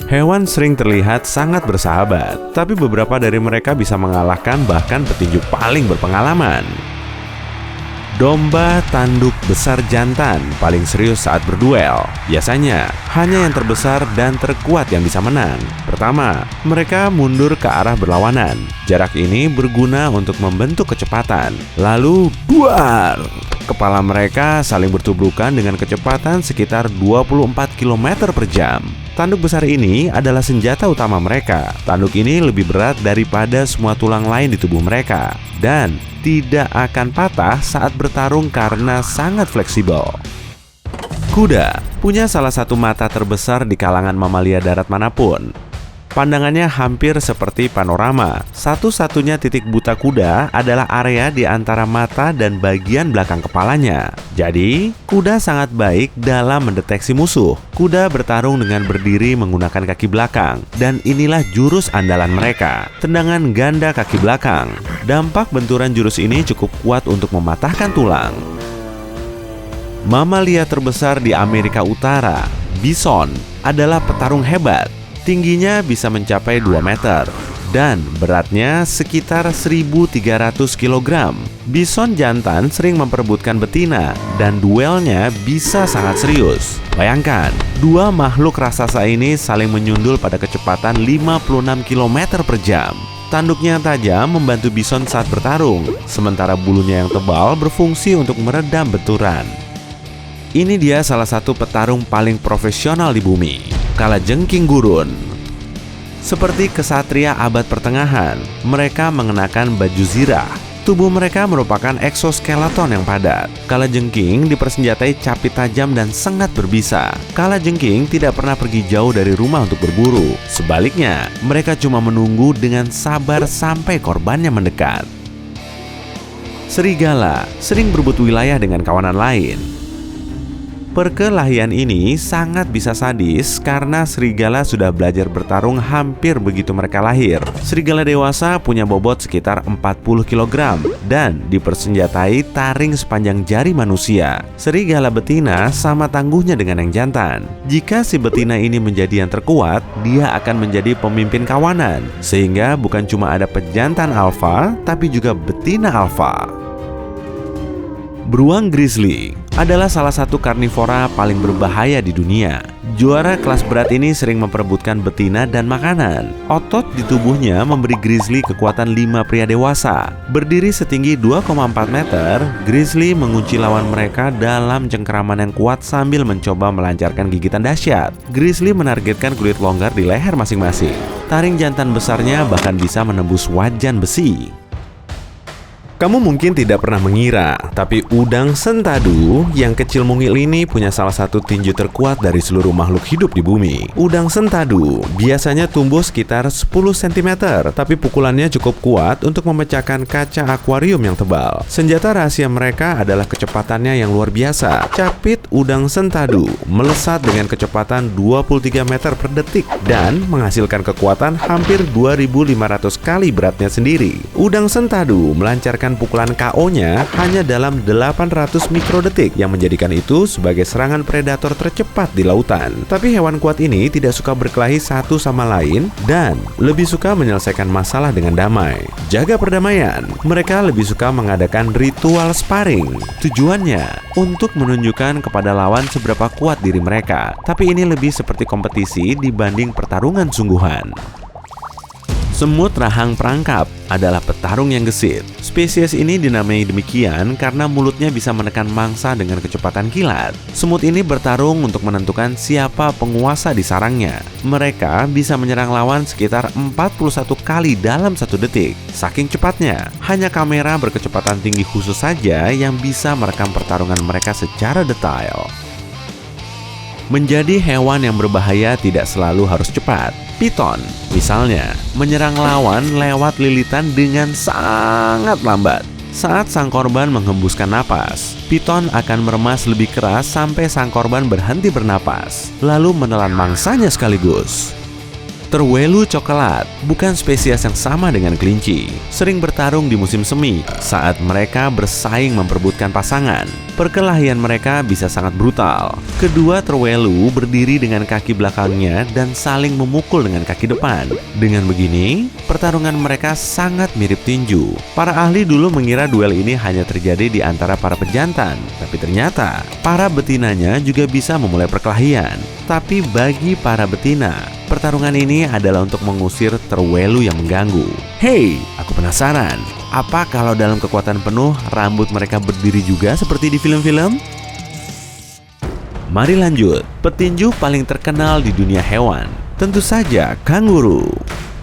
Hewan sering terlihat sangat bersahabat, tapi beberapa dari mereka bisa mengalahkan bahkan petinju paling berpengalaman. Domba tanduk besar jantan paling serius saat berduel. Biasanya, hanya yang terbesar dan terkuat yang bisa menang. Pertama, mereka mundur ke arah berlawanan. Jarak ini berguna untuk membentuk kecepatan. Lalu, duar! Kepala mereka saling bertubrukan dengan kecepatan sekitar 24 km per jam. Tanduk besar ini adalah senjata utama mereka. Tanduk ini lebih berat daripada semua tulang lain di tubuh mereka dan tidak akan patah saat bertarung karena sangat fleksibel. Kuda punya salah satu mata terbesar di kalangan mamalia darat manapun. Pandangannya hampir seperti panorama. Satu-satunya titik buta kuda adalah area di antara mata dan bagian belakang kepalanya. Jadi, kuda sangat baik dalam mendeteksi musuh. Kuda bertarung dengan berdiri menggunakan kaki belakang. Dan inilah jurus andalan mereka, tendangan ganda kaki belakang. Dampak benturan jurus ini cukup kuat untuk mematahkan tulang. Mamalia terbesar di Amerika Utara, bison, adalah petarung hebat. Tingginya bisa mencapai 2 meter dan beratnya sekitar 1.300 kg. Bison jantan sering memperebutkan betina dan duelnya bisa sangat serius. Bayangkan, dua makhluk raksasa ini saling menyundul pada kecepatan 56 km per jam. Tanduknya yang tajam membantu bison saat bertarung, sementara bulunya yang tebal berfungsi untuk meredam benturan. Ini dia salah satu petarung paling profesional di bumi, kalajengking gurun. Seperti kesatria abad pertengahan, mereka mengenakan baju zirah. Tubuh mereka merupakan eksoskeleton yang padat. Kalajengking dipersenjatai capit tajam dan sangat berbisa. Kalajengking tidak pernah pergi jauh dari rumah untuk berburu. Sebaliknya, mereka cuma menunggu dengan sabar sampai korbannya mendekat. Serigala sering berebut wilayah dengan kawanan lain. Perkelahian ini sangat bisa sadis karena serigala sudah belajar bertarung hampir begitu mereka lahir. Serigala dewasa punya bobot sekitar 40 kg dan dipersenjatai taring sepanjang jari manusia. Serigala betina sama tangguhnya dengan yang jantan. Jika si betina ini menjadi yang terkuat, dia akan menjadi pemimpin kawanan. Sehingga bukan cuma ada pejantan alfa, tapi juga betina alfa. Beruang grizzly adalah salah satu karnivora paling berbahaya di dunia. Juara kelas berat ini sering memperebutkan betina dan makanan. Otot di tubuhnya memberi grizzly kekuatan 5 pria dewasa. Berdiri setinggi 2,4 meter, grizzly mengunci lawan mereka dalam cengkeraman yang kuat sambil mencoba melancarkan gigitan dahsyat. Grizzly menargetkan kulit longgar di leher masing-masing. Taring jantan besarnya bahkan bisa menembus wajan besi. Kamu mungkin tidak pernah mengira, tapi udang sentadu yang kecil mungil ini punya salah satu tinju terkuat dari seluruh makhluk hidup di bumi. Udang sentadu biasanya tumbuh sekitar 10 cm, tapi pukulannya cukup kuat untuk memecahkan kaca akuarium yang tebal. Senjata rahasia mereka adalah kecepatannya yang luar biasa. Capit udang sentadu melesat dengan kecepatan 23 meter per detik dan menghasilkan kekuatan hampir 2.500 kali beratnya sendiri. Udang sentadu melancarkan pukulan KO-nya hanya dalam 800 mikrodetik yang menjadikan itu sebagai serangan predator tercepat di lautan. Tapi hewan kuat ini tidak suka berkelahi satu sama lain dan lebih suka menyelesaikan masalah dengan damai. Jaga perdamaian, mereka lebih suka mengadakan ritual sparring. Tujuannya untuk menunjukkan kepada lawan seberapa kuat diri mereka. Tapi ini lebih seperti kompetisi dibanding pertarungan sungguhan. Semut rahang perangkap adalah petarung yang gesit. Spesies ini dinamai demikian karena mulutnya bisa menekan mangsa dengan kecepatan kilat. Semut ini bertarung untuk menentukan siapa penguasa di sarangnya. Mereka bisa menyerang lawan sekitar 41 kali dalam 1 detik. Saking cepatnya, hanya kamera berkecepatan tinggi khusus saja yang bisa merekam pertarungan mereka secara detail. Menjadi hewan yang berbahaya tidak selalu harus cepat. Piton, misalnya, menyerang lawan lewat lilitan dengan sangat lambat. Saat sang korban menghembuskan napas, piton akan meremas lebih keras sampai sang korban berhenti bernapas, lalu menelan mangsanya sekaligus. Terwelu coklat bukan spesies yang sama dengan kelinci. Sering bertarung di musim semi saat mereka bersaing memperebutkan pasangan. Perkelahian mereka bisa sangat brutal. Kedua terwelu berdiri dengan kaki belakangnya dan saling memukul dengan kaki depan. Dengan begini, pertarungan mereka sangat mirip tinju. Para ahli dulu mengira duel ini hanya terjadi di antara para pejantan, tapi ternyata para betinanya juga bisa memulai perkelahian. Tapi bagi para betina, pertarungan ini adalah untuk mengusir terwelu yang mengganggu. Hey, aku penasaran, apa kalau dalam kekuatan penuh rambut mereka berdiri juga seperti di film-film? Mari lanjut. Petinju paling terkenal di dunia hewan, tentu saja kanguru.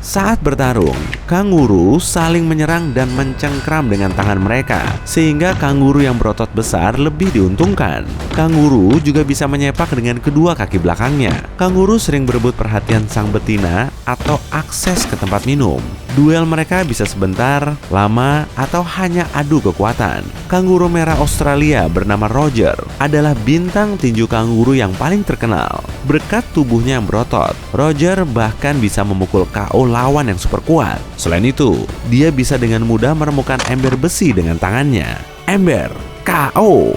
Saat bertarung, kanguru saling menyerang dan mencengkram dengan tangan mereka, sehingga kanguru yang berotot besar lebih diuntungkan. Kanguru juga bisa menyepak dengan kedua kaki belakangnya. Kanguru sering berebut perhatian sang betina atau akses ke tempat minum. Duel mereka bisa sebentar, lama, atau hanya adu kekuatan. Kanguru merah Australia bernama Roger adalah bintang tinju kanguru yang paling terkenal. Berkat tubuhnya yang berotot, Roger bahkan bisa memukul KO lawan yang super kuat. Selain itu, dia bisa dengan mudah menemukan ember besi dengan tangannya. Ember KO.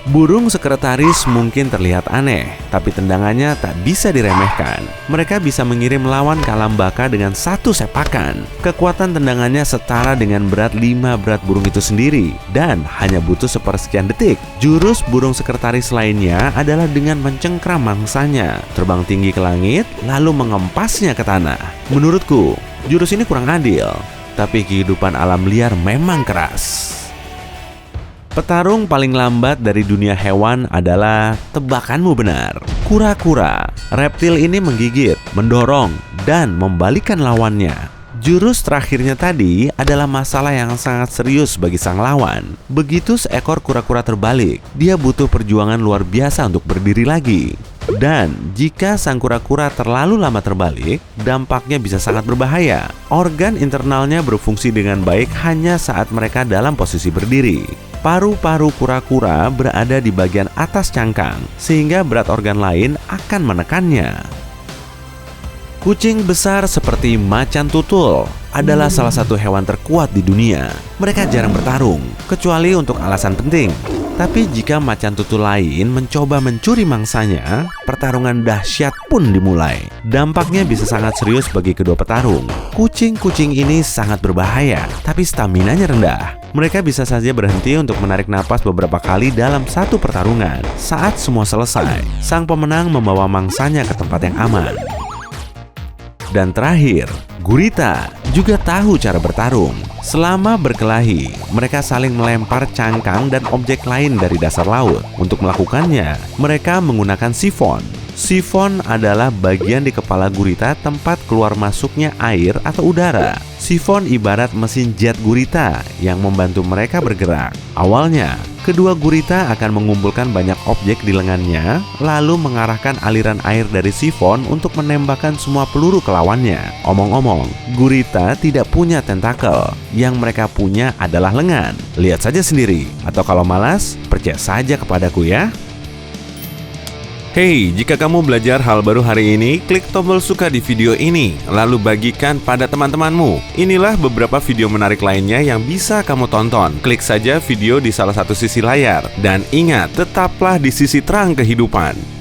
Burung sekretaris mungkin terlihat aneh, tapi tendangannya tak bisa diremehkan. Mereka bisa mengirim lawan ke alam baka dengan satu sepakan. Kekuatan tendangannya setara dengan berat 5 berat burung itu sendiri, dan hanya butuh sepersekian detik. Jurus burung sekretaris lainnya adalah dengan mencengkram mangsanya, terbang tinggi ke langit, lalu mengempasnya ke tanah. Menurutku, jurus ini kurang adil, tapi kehidupan alam liar memang keras. Petarung paling lambat dari dunia hewan adalah, tebakanmu benar, kura-kura. Reptil ini menggigit, mendorong, dan membalikkan lawannya. Jurus terakhirnya tadi adalah masalah yang sangat serius bagi sang lawan. Begitu seekor kura-kura terbalik, dia butuh perjuangan luar biasa untuk berdiri lagi. Dan jika sang kura-kura terlalu lama terbalik, dampaknya bisa sangat berbahaya. Organ internalnya berfungsi dengan baik hanya saat mereka dalam posisi berdiri. Paru-paru kura-kura berada di bagian atas cangkang, sehingga berat organ lain akan menekannya. Kucing besar seperti macan tutul adalah salah satu hewan terkuat di dunia. Mereka jarang bertarung, kecuali untuk alasan penting. Tapi jika macan tutul lain mencoba mencuri mangsanya, pertarungan dahsyat pun dimulai. Dampaknya bisa sangat serius bagi kedua petarung. Kucing-kucing ini sangat berbahaya, tapi staminanya rendah. Mereka bisa saja berhenti untuk menarik napas beberapa kali dalam satu pertarungan. Saat semua selesai, sang pemenang membawa mangsanya ke tempat yang aman. Dan terakhir, gurita juga tahu cara bertarung. Selama berkelahi, mereka saling melempar cangkang dan objek lain dari dasar laut. Untuk melakukannya, mereka menggunakan sifon. Sifon adalah bagian di kepala gurita tempat keluar masuknya air atau udara. Sifon ibarat mesin jet gurita yang membantu mereka bergerak. Awalnya, kedua gurita akan mengumpulkan banyak objek di lengannya, lalu mengarahkan aliran air dari sifon untuk menembakkan semua peluru ke lawannya. Omong-omong, gurita tidak punya tentakel. Yang mereka punya adalah lengan. Lihat saja sendiri, atau kalau malas, percaya saja kepadaku ya. Hey, jika kamu belajar hal baru hari ini, klik tombol suka di video ini, lalu bagikan pada teman-temanmu. Inilah beberapa video menarik lainnya yang bisa kamu tonton. Klik saja video di salah satu sisi layar. Dan ingat, tetaplah di sisi terang kehidupan.